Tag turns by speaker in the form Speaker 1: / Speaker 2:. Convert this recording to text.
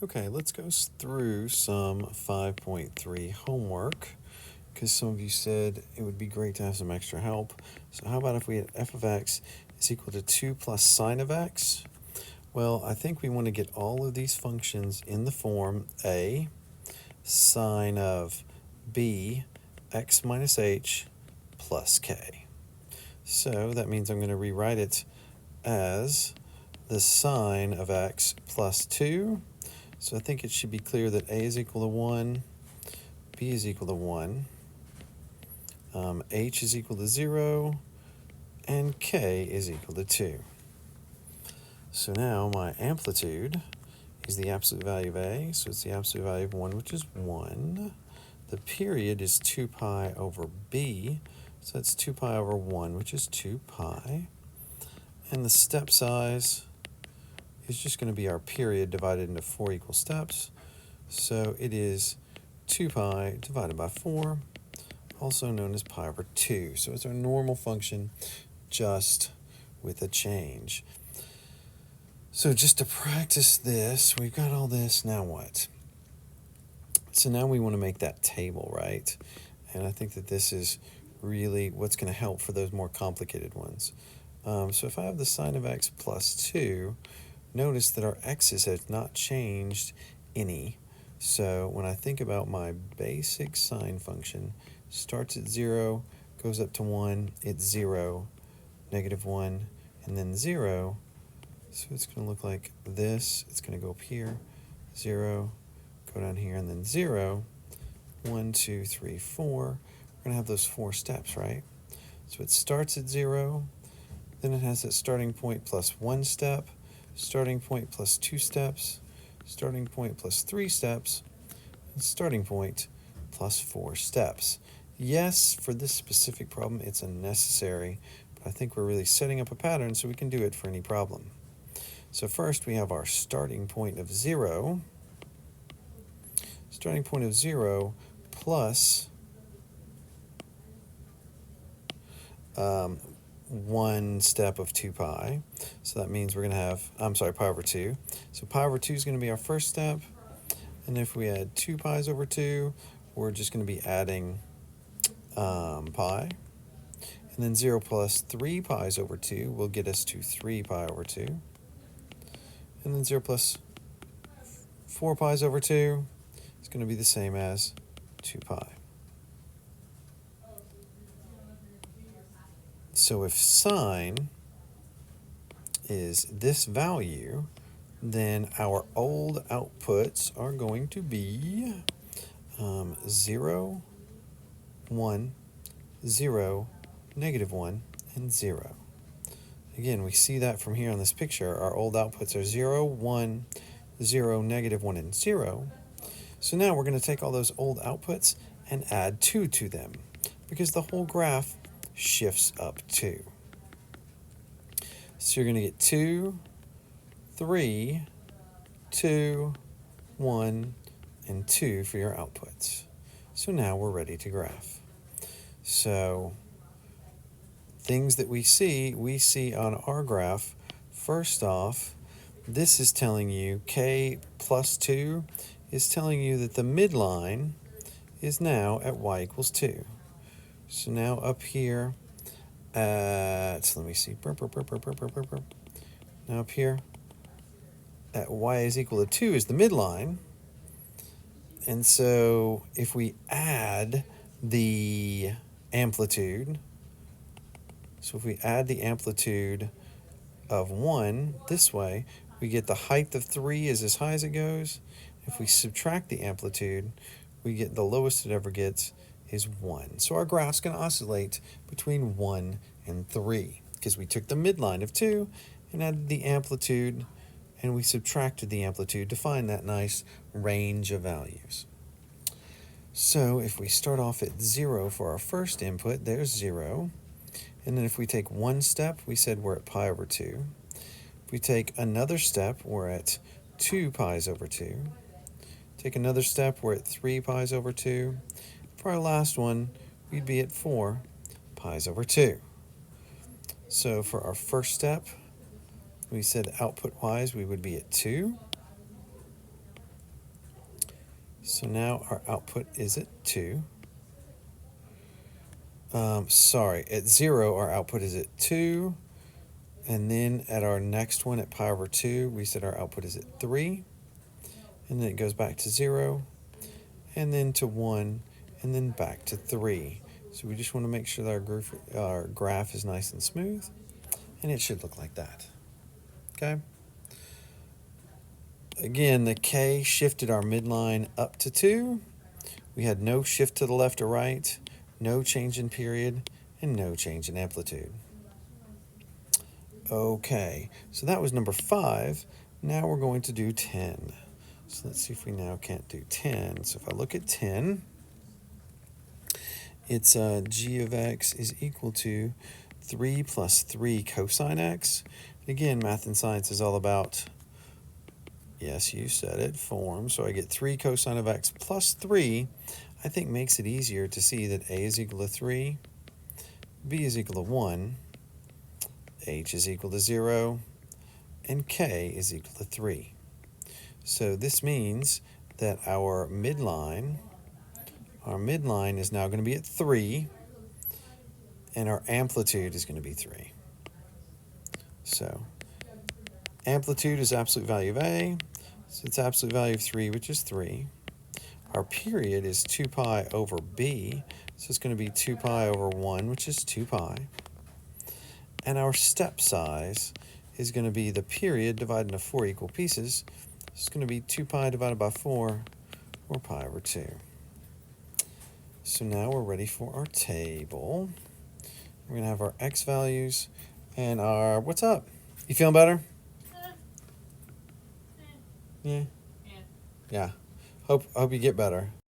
Speaker 1: Okay, let's go through some 5.3 homework because some of you said it would be great to have some extra help. So how about if we had f of x is equal to 2 plus sine of x? Well, I think we want to get all of these functions in the form a sine of b x minus h plus k. So that means I'm going to rewrite it as the sine of x plus 2. So I think it should be clear that a is equal to 1, b is equal to 1, h is equal to 0, and k is equal to 2. So now my amplitude is the absolute value of a, so it's the absolute value of 1, which is 1. The period is 2 pi over b, so that's 2 pi over 1, which is 2 pi. And the step size is just going to be our period divided into 4 equal steps. So it is 2 pi divided by 4, also known as pi over 2. So it's our normal function, just with a change. So just to practice this, we've got all this, now what? So now we want to make that table, right? And I think that this is really what's going to help for those more complicated ones. So if I have the sine of x plus 2, notice that our x's have not changed any. So when I think about my basic sine function, starts at 0, goes up to 1, it's 0, negative 1, and then 0. So it's going to look like this. It's going to go up here, 0, go down here, and then 0. 1, 2, 3, 4. We're going to have those 4 steps, right? So it starts at 0, then it has that starting point plus 1 step, starting point plus 2 steps, starting point plus 3 steps, and starting point plus 4 steps. Yes, for this specific problem, it's unnecessary, but I think we're really setting up a pattern so we can do it for any problem. So first we have our starting point of 0. Starting point of 0 plus 1 step of 2 pi. So that means we're going to have, pi over 2. So pi over 2 is going to be our first step. And if we add 2 pi's over 2, we're just going to be adding pi. And then 0 plus 3 pi's over 2 will get us to 3 pi over 2. And then 0 plus 4 pi's over 2 is going to be the same as 2 pi. So if sine is this value, then our old outputs are going to be 0, 1, 0, negative 1, and 0. Again, we see that from here on this picture. Our old outputs are 0, 1, 0, negative 1, and 0. So now we're going to take all those old outputs and add 2 to them, because the whole graph shifts up 2. So you're going to get 2, 3, 2, 1, and 2 for your outputs. So now we're ready to graph. So things that we see on our graph. First off, this is telling you k plus 2 is telling you that the midline is now at y equals 2. So now up here at, let me see, now up here at y is equal to 2 is the midline. And so if we add the amplitude, so if we add the amplitude of 1 this way, we get the height of 3 is as high as it goes. If we subtract the amplitude, we get the lowest it ever gets is 1. So our graph's going to oscillate between 1 and 3 because we took the midline of 2 and added the amplitude, and we subtracted the amplitude to find that nice range of values. So if we start off at 0 for our first input, there's 0. And then if we take 1 step, we said we're at pi over 2. If we take another step, we're at 2 pi's over 2. Take another step, we're at 3 pi's over 2. For our last one, we'd be at 4 pi's over 2. So for our first step, we said output-wise we would be at 2. So now our output is at 2. Sorry, at 0, our output is at 2. And then at our next one, at pi over 2, we said our output is at 3. And then it goes back to 0, and then to 1, and then back to 3. So we just want to make sure that our graph is nice and smooth, and it should look like that. Okay? Again, the K shifted our midline up to 2. We had no shift to the left or right, no change in period, and no change in amplitude. Okay, so that was number 5. Now we're going to do 10. So let's see if we now can't do 10. So if I look at 10, it's g of x is equal to 3 plus 3 cosine x. Again, math and science is all about, yes, you said it, form. So I get 3 cosine of x plus 3, I think makes it easier to see that a is equal to 3, b is equal to 1, h is equal to 0, and k is equal to 3. So this means that our midline is now going to be at 3, and our amplitude is going to be 3. So amplitude is absolute value of a, so it's absolute value of 3, which is 3. Our period is 2 pi over b, so it's going to be 2 pi over 1, which is 2 pi. And our step size is going to be the period divided into 4 equal pieces. It's going to be 2 pi divided by 4, or pi over 2. So now we're ready for our table. We're going to have our x values and our, what's up? You feeling better? Yeah? Yeah. Hope you get better.